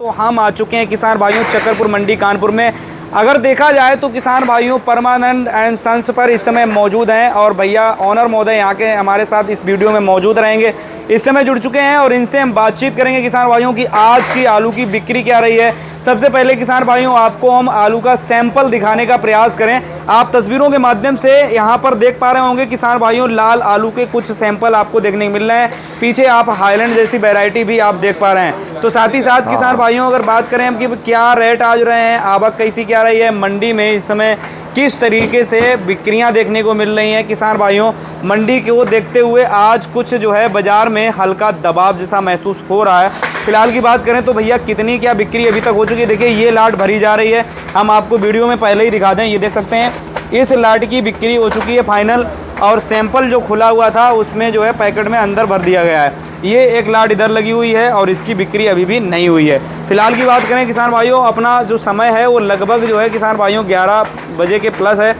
तो हम आ चुके हैं किसान भाइयों चक्करपुर मंडी कानपुर में। अगर देखा जाए तो किसान भाइयों परमानंद एंड सन्स पर इस समय मौजूद हैं और भैया ऑनर महोदय यहाँ के हमारे साथ इस वीडियो में मौजूद रहेंगे, इस समय जुड़ चुके हैं और इनसे हम बातचीत करेंगे किसान भाइयों की आज की आलू की बिक्री क्या रही है। सबसे पहले किसान भाइयों आपको हम आलू का सैंपल दिखाने का प्रयास करें। आप तस्वीरों के माध्यम से यहाँ पर देख पा रहे होंगे किसान भाइयों लाल आलू के कुछ सैंपल आपको देखने को मिल रहे हैं। पीछे आप हाईलैंड जैसी वैरायटी भी आप देख पा रहे हैं। तो साथ ही साथ किसान भाइयों अगर बात करें हम कि क्या रेट आज रहे हैं, आवक कैसी क्या रही है, मंडी में इस समय किस तरीके से बिक्रियां देखने को मिल रही हैं, किसान भाइयों मंडी को देखते हुए आज कुछ जो है बाजार में हल्का दबाव जैसा महसूस हो रहा है। फिलहाल की बात करें तो भैया कितनी क्या बिक्री अभी तक हो चुकी है। देखिए ये लाट भरी जा रही है, हम आपको वीडियो में पहले ही दिखा दें। ये देख सकते हैं इस लाट की बिक्री हो चुकी है फाइनल और सैंपल जो खुला हुआ था उसमें जो है पैकेट में अंदर भर दिया गया है। ये एक लाट इधर लगी हुई है और इसकी बिक्री अभी भी नहीं हुई है। फिलहाल की बात करें किसान भाइयों अपना जो समय है वो लगभग जो है किसान भाइयों 11 बजे के प्लस है।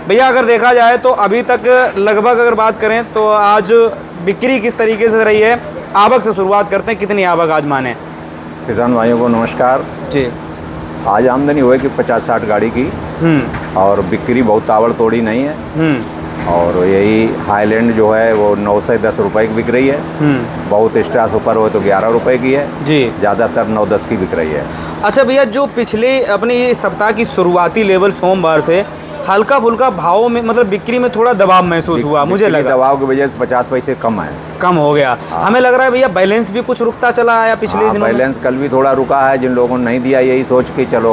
भैया अगर देखा जाए तो अभी तक लगभग अगर बात करें तो आज बिक्री किस तरीके से रही है, आवक से शुरुआत करते हैं। कितनी आवक आज माने? किसान भाइयों को नमस्कार जी। आज आमदनी हुई कि 50-60 गाड़ी की और बिक्री बहुत ताबड़ तोड़ी नहीं है और यही हाईलैंड जो है वो 9 से 10 रुपए की बिक रही है। बहुत स्टार सुपर हो तो 11 रुपए की है जी, ज़्यादातर 9-10 की बिक रही है। अच्छा भैया जो पिछले अपने ये सप्ताह की शुरुआती लेवल सोमवार से हल्का फुल्का भाव में मतलब बिक्री में थोड़ा दबाव महसूस हुआ, मुझे लगा दबाव की वजह से 50 पैसे कम हो गया। हमें लग रहा है भैया बैलेंस भी कुछ रुकता चला आया पिछले दिनों बैलेंस कल भी थोड़ा रुका है। जिन लोगों ने नहीं दिया यही सोच के चलो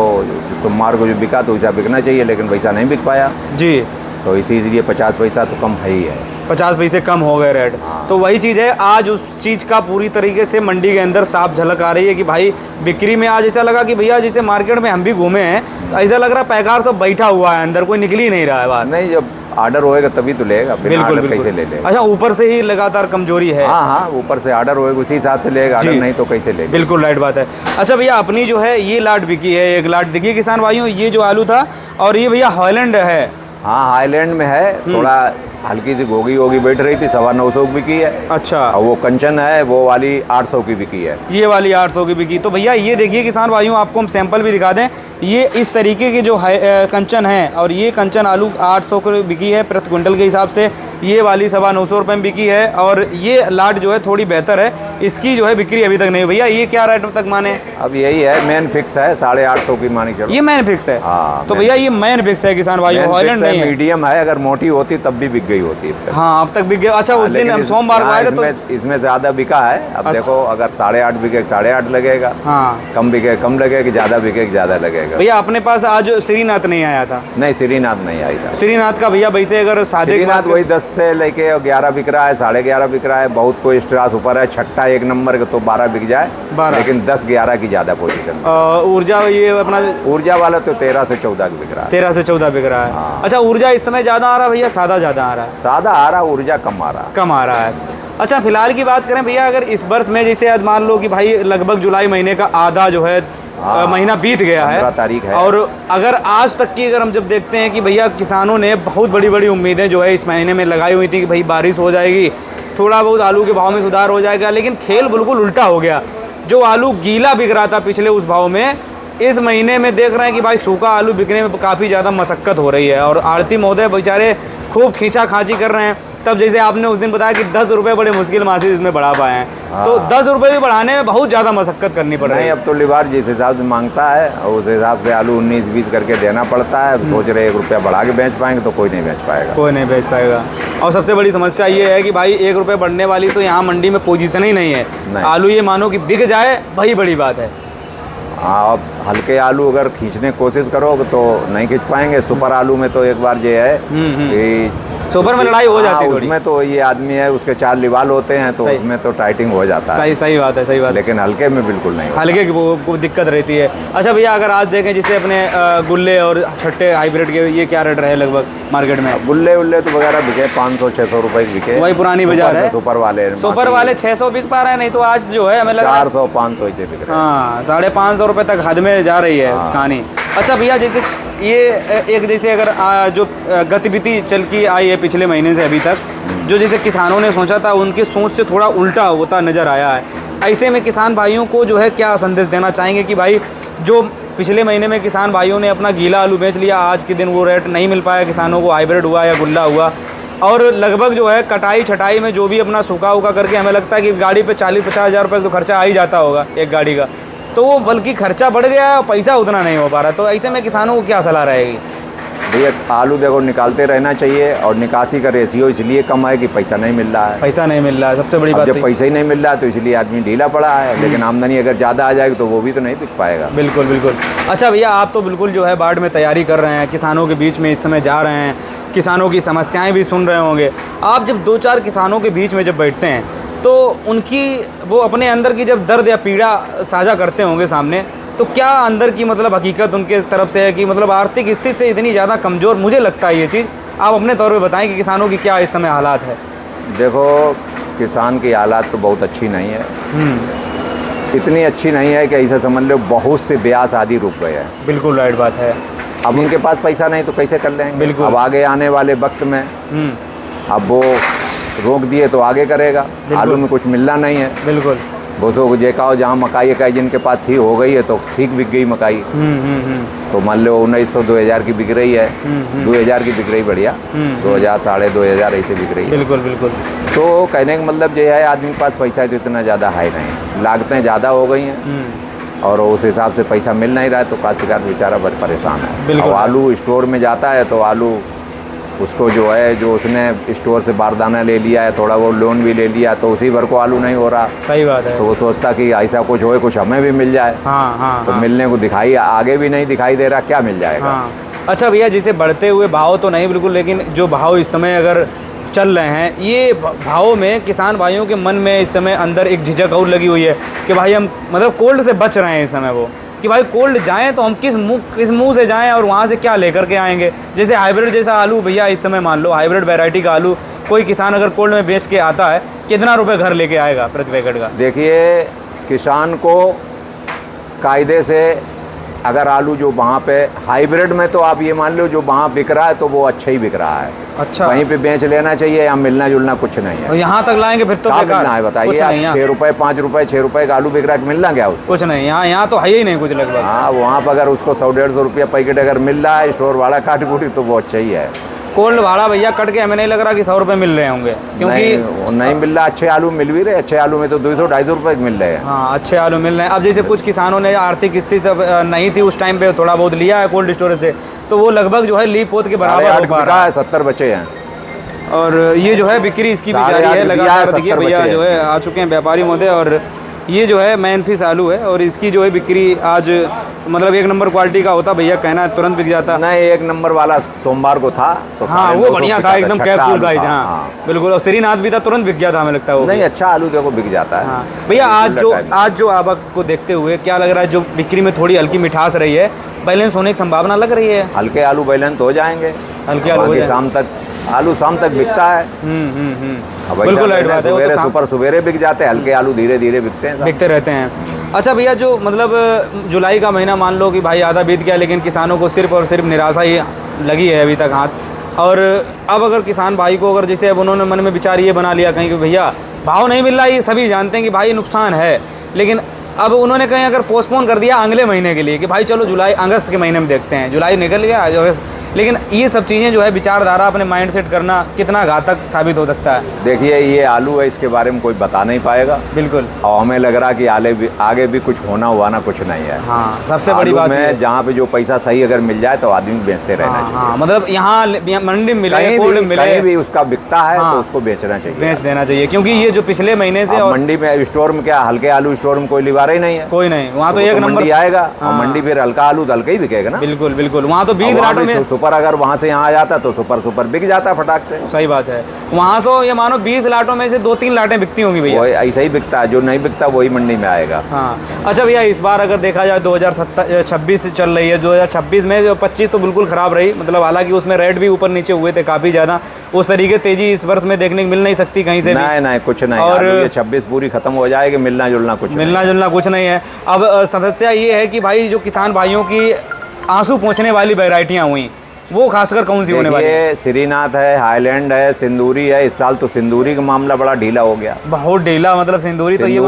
सोमवार को जो बिका तो वैसा बिकना चाहिए, लेकिन वैसा नहीं बिक पाया जी, तो इसीलिए 50 पैसा तो कम है ही है। 50 पैसे कम हो गए रेट। तो वही चीज़ है आज उस चीज़ का पूरी तरीके से मंडी के अंदर साफ झलक आ रही है कि भाई बिक्री में आज ऐसा लगा कि भैया जैसे मार्केट में हम भी घूमे हैं तो ऐसा लग रहा है पैकार सब बैठा हुआ है अंदर, कोई निकल ही नहीं रहा है बाहर। नहीं जब आर्डर होएगा तभी तो लेगा, बिल्कुल कैसे ले लेगा। अच्छा ऊपर से ही लगातार कमजोरी है। हाँ ऊपर से आर्डर होएगा उसी हिसाब से लेगा, आर्डर नहीं तो कैसे लेगा। बिल्कुल राइट बात है। अच्छा भैया अपनी जो है ये लाट बिकी है, एक लाट दिखी किसान भाइयों ये जो आलू था और ये भैया हाईलैंड है। हाँ हाईलैंड में है, थोड़ा हल्की सी गोगी बैठ रही थी, 925 की बिकी है। अच्छा और वो कंचन है वो वाली 800 की बिकी है। ये वाली 800 की बिकी। तो भैया ये देखिए किसान भाइयों आपको हम सैंपल भी दिखा दें। ये इस तरीके के जो है कंचन है और ये कंचन आलू 800 की बिकी है प्रति क्विंटल के हिसाब से। ये वाली 925 रुपये में बिकी है और ये लाट जो है थोड़ी बेहतर है, इसकी जो है बिक्री अभी तक नहीं। भैया ये क्या रेट तक माने? अब यही है मेन फिक्स है 850 की मानी चलो। ये मेन फिक्स है। हाँ तो भैया ये मेन फिक्स है किसान भाइयों, हाईलैंड नहीं है। मीडियम है, अगर मोटी होती तब भी बिक गई होती है। हाँ अब तक बिक गया। अच्छा उस दिन हम सोमवार को आए थे तो इसमें ज्यादा बिका है। अब देखो अगर 8.5 बिके 8.5 लगेगा, हाँ कम बिके कम लगेगा, ज्यादा बिके ज्यादा लगेगा। भैया अपने पास आज श्रीनाथ नहीं आया था? नहीं श्रीनाथ नहीं आई था। श्रीनाथ का भैया वैसे अगर सादे श्रीनाथ वही 10 से लेके 11 बिक रहा है, 11.5 बिक रहा है। बहुत कोई स्ट्रास ऊपर है, छठा एक नंबर का तो 12 बिक जाए, लेकिन 10-11 की ज्यादा पोजीशन। ऊर्जा ये अपना ऊर्जा वाला तो 13 से 14 बिक रहा है। 13 से 14 बिक रहा है। हाँ। अच्छा ऊर्जा इस समय ज्यादा आ रहा है भैया सादा ज्यादा आ रहा है? सादा आ रहा, ऊर्जा कम आ रहा है। अच्छा फिलहाल की बात करें भैया अगर इस वर्ष में जैसे आज मान लो कि भाई लगभग जुलाई महीने का आधा जो है महीना बीत गया है, 15 तारीख है, और अगर आज तक की अगर हम जब देखते हैं कि भैया किसानों ने बहुत बड़ी बड़ी उम्मीदें जो है इस महीने में लगाई हुई थी कि भाई बारिश हो जाएगी, थोड़ा बहुत आलू के भाव में सुधार हो जाएगा, लेकिन खेल बिल्कुल उल्टा हो गया। जो आलू गीला बिक रहा था पिछले उस भाव में इस महीने में देख रहे हैं कि भाई सूखा आलू बिकने में काफ़ी ज़्यादा मशक्कत हो रही है और आड़ती महोदय बेचारे खूब खींचा खांची कर रहे हैं। तब जैसे आपने उस दिन बताया कि 10 रुपये बड़े मुश्किल मासी इसमें बढ़ा पाए हैं, तो 10 रुपये भी बढ़ाने में बहुत ज़्यादा मशक्कत करनी पड़ रही है। अब तो लिबार जिस हिसाब से मांगता है उस हिसाब से आलू 19-20 करके देना पड़ता है। सोच रहे 1 रुपया बढ़ा के बेच पाएंगे तो कोई नहीं बेच पाएगा। और सबसे बड़ी समस्या ये है कि भाई 1 रुपये बढ़ने वाली तो यहाँ मंडी में पोजीशन ही नहीं है। आलू ये मानो कि बिक जाए वही बड़ी बात है। हाँ अब हल्के आलू अगर खींचने की कोशिश करोगे तो नहीं खींच पाएंगे। सुपर आलू में तो एक बार ये है कि सुपर में लड़ाई हो जाती है। उसमें तो ये आदमी है उसके 4 लिवाल होते हैं तो उसमें तो टाइटिंग हो जाता है। सही बात है। लेकिन हल्के में बिल्कुल नहीं, हल्के की वो दिक्कत रहती है। अच्छा भैया अगर आज देखें जिससे अपने गुल्ले और छट्टे हाइब्रिड के ये क्या रेट रहे लगभग मार्केट में? गुल्ले तो वगैरह बिके 500-600 रुपए बिके, वही पुरानी बाजार है। सुपर वाले 600 बिक पा रहे हैं, नहीं तो आज जो है हमें लगा 400-500 से बिक रहे हैं। हाँ 550 रुपये तक हद में जा रही है कहानी। अच्छा भैया जैसे ये एक जैसे अगर जो गतिविधि चल की आई है पिछले महीने से अभी तक, जो जैसे किसानों ने सोचा था उनकी सोच से थोड़ा उल्टा होता नज़र आया है। ऐसे में किसान भाइयों को जो है क्या संदेश देना चाहेंगे कि भाई जो पिछले महीने में किसान भाइयों ने अपना गीला आलू बेच लिया, आज के दिन वो रेट नहीं मिल पाया किसानों को, हाइब्रिड हुआ या गुल्ला हुआ, और लगभग जो है कटाई छटाई में जो भी अपना सूखा उखा करके हमें लगता है कि गाड़ी पे 40-50 हज़ार रुपये तो खर्चा आ ही जाता होगा एक गाड़ी का, तो वो बल्कि खर्चा बढ़ गया है और पैसा उतना नहीं हो पा रहा। तो ऐसे में किसानों को क्या सलाह रहेगी? भैया आलू देखो निकालते रहना चाहिए, और निकासी का रेशियो इसलिए कम है कि पैसा नहीं मिल रहा है। पैसा नहीं मिल रहा है, सबसे बड़ी बात। जब पैसा ही नहीं मिल रहा है तो इसलिए आदमी ढीला पड़ा है, लेकिन आमदनी अगर ज़्यादा आ जाएगी तो वो भी तो नहीं बिक पाएगा। बिल्कुल बिल्कुल। अच्छा भैया, आप तो बिल्कुल जो है बाढ़ में तैयारी कर रहे हैं, किसानों के बीच में इस समय जा रहे हैं, किसानों की समस्याएं भी सुन रहे होंगे। आप जब 2-4 किसानों के बीच में जब बैठते हैं तो उनकी वो अपने अंदर की जब दर्द या पीड़ा साझा करते होंगे सामने, तो क्या अंदर की मतलब हकीकत उनके तरफ से है कि मतलब आर्थिक स्थिति से इतनी ज़्यादा कमज़ोर, मुझे लगता है ये चीज़, आप अपने तौर पे बताएं कि किसानों की क्या इस समय हालात है? देखो किसान की हालात तो बहुत अच्छी नहीं है, इतनी अच्छी नहीं है कि ऐसा समझ लो बहुत से ब्याज आदि रुक गए हैं। बिल्कुल राइट बात है। अब उनके पास पैसा नहीं तो कैसे कर लेंगे? बिल्कुल। अब आगे आने वाले वक्त में अब वो रोक दिए तो आगे करेगा, आलू में कुछ मिलना नहीं है। बिल्कुल। बोसों को देखा हो जहाँ मकाई इकाई जिनके पास थी हो गई है तो ठीक बिक गई मकाई, तो मान लो 1900-2000 की बिक रही है, 2000 की बिक रही बढ़िया, 2000 2500 ऐसे बिक रही है। बिल्कुल बिल्कुल। तो कहने का मतलब ये है आदमी के पास पैसा तो इतना ज़्यादा है नहीं, लागतें ज़्यादा हो गई हैं और उस हिसाब से पैसा मिल नहीं रहा है, तो काश्तकार बेचारा बहुत परेशान है। और आलू स्टोर में जाता है तो आलू उसको जो है जो उसने स्टोर से बारदाना ले लिया है, थोड़ा वो लोन भी ले लिया, तो उसी भर को आलू नहीं हो रहा। सही बात है। तो वो सोचता कि ऐसा कुछ होए, कुछ हमें भी मिल जाए। तो मिलने को दिखाई आगे भी नहीं दिखाई दे रहा, क्या मिल जाएगा? अच्छा भैया, जैसे बढ़ते हुए भाव तो नहीं बिल्कुल, लेकिन जो भाव इस समय अगर चल रहे हैं, ये भाव में किसान भाइयों के मन में इस समय अंदर एक झिझक और लगी हुई है कि भाई हम मतलब कोल्ड से बच रहे हैं इस समय, वो कि भाई कोल्ड जाएं तो हम किस मुंह से जाएं और वहाँ से क्या लेकर के आएंगे। जैसे हाइब्रिड जैसा आलू भैया इस समय मान लो हाइब्रिड वैरायटी का आलू कोई किसान अगर कोल्ड में बेच के आता है, कितना रुपए घर लेके आएगा प्रति पैकेट का? देखिए किसान को कायदे से अगर आलू जो वहाँ पे हाइब्रिड में, तो आप ये मान लो जो वहाँ बिक रहा है तो वो अच्छा ही बिक रहा है। अच्छा, वहीं पे बेच लेना चाहिए, यहाँ मिलना जुलना कुछ नहीं है। और यहाँ तक लाएंगे फिर तो बेकार है, बताइए आप 6 रुपये 5 रुपये 6 रुपये का आलू बिक रहा है, मिलना क्या उसको? कुछ नहीं, यहाँ तो है ही नहीं कुछ लगभग। हाँ, वहाँ पर अगर उसको 100-150 रुपया पैकेट अगर मिल रहा है स्टोर वाला काट कूटी, तो वो अच्छा ही है। कोल्ड भाड़ा भैया कट के हमें नहीं लग रहा कि 100 रुपये मिल रहे होंगे, क्योंकि नहीं मिल रहा। अच्छे आलू मिल भी रहे, अच्छे आलू में तो 200-250 रुपये मिल रहे हैं। हाँ, अच्छे आलू मिल रहे हैं। अब जैसे कुछ किसानों ने आर्थिक स्थिति नहीं थी उस टाइम पे, थोड़ा बहुत लिया है कोल्ड स्टोरेज से, तो वो लगभग जो है लीप पोत के बराबर हो पा रहा है। 70 बचे हैं और ये जो है बिक्री इसकी भी जारी है लगातार। देखिए भैया जो है आ चुके हैं व्यापारी महोदय, और ये जो है मैन फिश आलू है और इसकी जो है बिक्री आज मतलब 1 नंबर क्वालिटी का होता भैया, कहना तुरंत बिक जाता। नहीं, 1 नंबर वाला सोमवार को था तो हाँ, वो बढ़िया था एकदम कैप्सूल साइज। हाँ बिल्कुल, और श्रीनाथ भी था, तुरंत बिक गया था हमें लगता है वो। नहीं, अच्छा आलू देखो बिक जाता है। भैया आज जो आवक को देखते हुए क्या लग रहा है, जो बिक्री में थोड़ी हल्की मिठास रही है, बैलेंस होने की संभावना लग रही है? हल्के आलू बैलेंस हो जाएंगे, हल्के आलू शाम तक आलू शाम तक बिकता है। बिल्कुल राइट बात है। सुपर सवेरे बिक जाते हैं, हल्के आलू धीरे धीरे बिकते रहते हैं। अच्छा भैया, जो मतलब जुलाई का महीना मान लो कि भाई आधा बीत गया, लेकिन किसानों को सिर्फ और सिर्फ निराशा ही लगी है अभी तक हाथ। और अब अगर किसान भाई को अगर जैसे अब उन्होंने मन में विचार ये बना लिया कहीं कि भैया भाव नहीं मिल रहा, ये सभी जानते हैं कि भाई नुकसान है, लेकिन अब उन्होंने कहीं अगर पोस्टपोन कर दिया अगले महीने के लिए कि भाई चलो जुलाई अगस्त के महीने में देखते हैं, जुलाई निकल गया अगस्त, लेकिन ये सब चीज़ें जो है विचारधारा अपने माइंड सेट करना कितना घातक साबित हो सकता है? देखिए ये आलू है, इसके बारे में कोई बता नहीं पाएगा। बिल्कुल। और हमें लग रहा कि आगे भी कुछ होना हुआ कुछ नहीं है। हाँ, सबसे बड़ी बात है जहाँ पे जो पैसा सही अगर मिल जाए तो आदमी बेचते रहना चाहिए। हाँ, मतलब यहाँ मंडी में मिले, कोल्ड में मिले, कहीं भी उसका बिकता है तो उसको बेचना चाहिए, बेच देना चाहिए, क्योंकि ये जो पिछले महीने से मंडी में स्टोर में क्या हल्के आलू स्टोर में कोई लिवा ही नहीं है, कोई नहीं, वहाँ तो 1 नंबर आएगा और मंडी फिर हल्का आलू हल्का ही बिकेगा ना। बिल्कुल बिल्कुल, वहाँ तो 20 लाटों में सुपर अगर वहाँ से आ जाता तो सुपर बिक जाता फटाक से। सही बात है, वहाँ से ये मानो 20 लाटों में से 2-3 लाटें बिकती होंगी भैया। वही ऐसा ही बिकता है, जो नहीं बिकता वही मंडी में आएगा। हाँ। अच्छा भैया, इस बार अगर देखा जाए 2026 से चल रही है, 2026 में 25 तो बिल्कुल ख़राब रही, मतलब हालांकि उसमें रेट भी ऊपर नीचे हुए थे काफ़ी ज़्यादा, उस तरीके तेज़ी इस वर्ष में देखने को मिल नहीं सकती कहीं से भी। नहीं कुछ नहीं, और ये 26 पूरी खत्म हो जाएगी, मिलना जुलना कुछ नहीं है। अब समस्या ये है कि भाई जो किसान भाइयों की आंसू पहुँचने वाली वैरायटियाँ हुई, वो खासकर कौन सी होने वाली है? ये श्रीनाथ है, हाईलैंड है, सिंदूरी है। इस साल तो सिंदूरी का मामला बड़ा ढीला हो गया, बहुत ढीला। मतलब सिंदूरी तो ये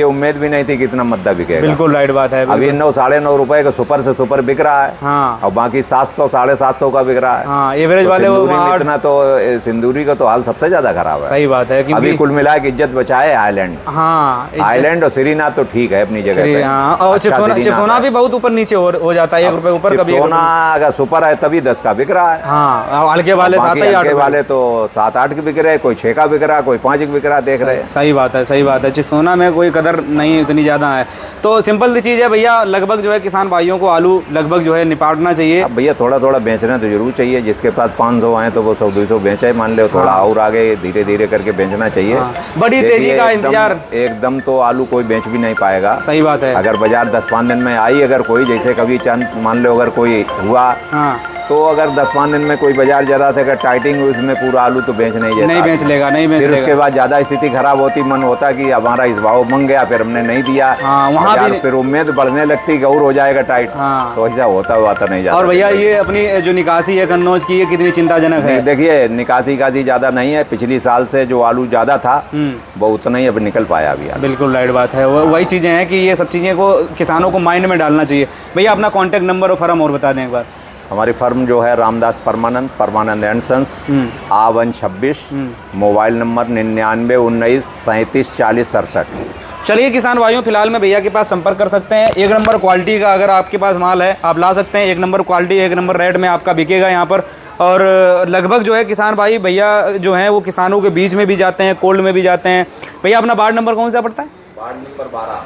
उम्मीद भी नहीं थी कि इतना मद्दा बिकेगा। बिल्कुल राइट बात है। अभी 9 साढ़े 9 रुपए का सुपर से सुपर बिक रहा है। हाँ। और बाकी 700 साढ़े 700 का बिक रहा है। हाँ, एवरेज वाले वो इतना तो सिंदूरी का तो हाल सबसे ज्यादा खराब है। सही बात है। अभी कुल मिला के इज्जत बचाए हाईलैंड। हाँ, हाईलैंड और श्रीनाथ तो ठीक है अपनी जगह पे। और चिपकोना भी बहुत ऊपर नीचे हो जाता है, 1 रुपए ऊपर कभी। अगर सुपर है तभी 10 का बिक रहा है। हाँ, हल्के वाले 7-8 वाले तो 7-8 के बिक रहे, कोई 6 का बिक रहा, कोई 5 के बिक रहा, देख रहे हैं। सही बात है, सही बात है। चिपकोना में कोई कदर नहीं इतनी ज़्यादा है। तो सिंपल सी चीज़ है भैया, लगभग जो है किसान भाइयों को आलू लगभग जो है निपाटना चाहिए। अब भैया थोड़ा थोड़ा बेचना तो जरूर चाहिए। जिसके पास 500 आए तो वो 100-200 बेचे, मान लो थोड़ा और आगे धीरे धीरे करके बेचना चाहिए। बड़ी तेजी का इंतजार एकदम तो आलू कोई बेच भी नहीं पाएगा। सही बात है। अगर बाजार 10-5 दिन में आई, अगर कोई जैसे कभी चंद मान लो अगर कोई हुआ, तो अगर 10-5 दिन में कोई बाजार जरा से अगर टाइटिंग हुई उसमें पूरा आलू तो बेच नहीं लेगा, नहीं बेच फिर उसके बाद ज़्यादा स्थिति खराब होती, मन होता कि हमारा इस भाव मंग गया, फिर हमने नहीं दिया। वहाँ भी फिर उम्मीद बढ़ने लगती कि और हो जाएगा टाइट। तो ऐसा होता हुआ तो नहीं जाता। और भैया ये अपनी जो निकासी है कन्नौज की, ये कितनी चिंताजनक है? देखिए निकासी का ज़्यादा नहीं है। पिछली साल से जो आलू ज़्यादा था वो उतना ही अब निकल पाया अभी। बिल्कुल राइट बात है। वही चीज़ें हैं कि ये सब चीज़ें को किसानों को माइंड में डालना चाहिए। भैया अपना कॉन्टैक्ट नंबर और फर्म और बता दें एक बार। हमारी फर्म जो है Ramdas Parmanand and sons, A1 26, mobile number 9919374067। चलिए किसान भाइयों, फिलहाल में भैया के पास संपर्क कर सकते हैं। 1 नंबर क्वालिटी का अगर आपके पास माल है आप ला सकते हैं। 1 नंबर क्वालिटी 1 नंबर रेट में आपका बिकेगा यहाँ पर। और लगभग जो है किसान भाई भैया जो हैं वो किसानों के बीच में भी जाते हैं, कोल्ड में भी जाते हैं। भैया अपना वार्ड नंबर कौन सा पड़ता है?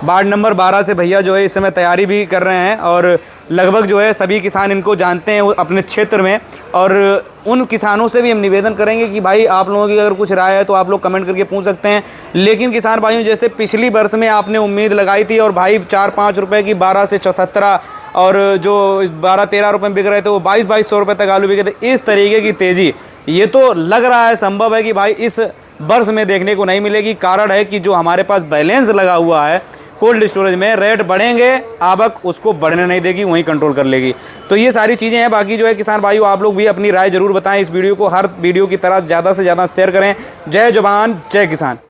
वार्ड नंबर 12 से भैया जो है इस समय तैयारी भी कर रहे हैं। और लगभग जो है सभी किसान इनको जानते हैं अपने क्षेत्र में। और उन किसानों से भी हम निवेदन करेंगे कि भाई आप लोगों की अगर कुछ राय है तो आप लोग कमेंट करके पूछ सकते हैं। लेकिन किसान भाइयों, जैसे पिछली बरस में आपने उम्मीद लगाई थी और भाई 4-5 रुपए की 12 से 17 और जो 12-13 रुपए में बिक रहे थे वो 2200 रुपये तक आलू बिके थे। इस तरीके की तेज़ी ये तो लग रहा है संभव है कि भाई इस वर्ष में देखने को नहीं मिलेगी। कारण है कि जो हमारे पास बैलेंस लगा हुआ है कोल्ड स्टोरेज में, रेट बढ़ेंगे, आवक उसको बढ़ने नहीं देगी, वहीं कंट्रोल कर लेगी। तो ये सारी चीज़ें हैं। बाकी जो है किसान भाइयों, आप लोग भी अपनी राय जरूर बताएं। इस वीडियो को हर वीडियो की तरह ज़्यादा से ज़्यादा शेयर करें। जय जवान जय किसान।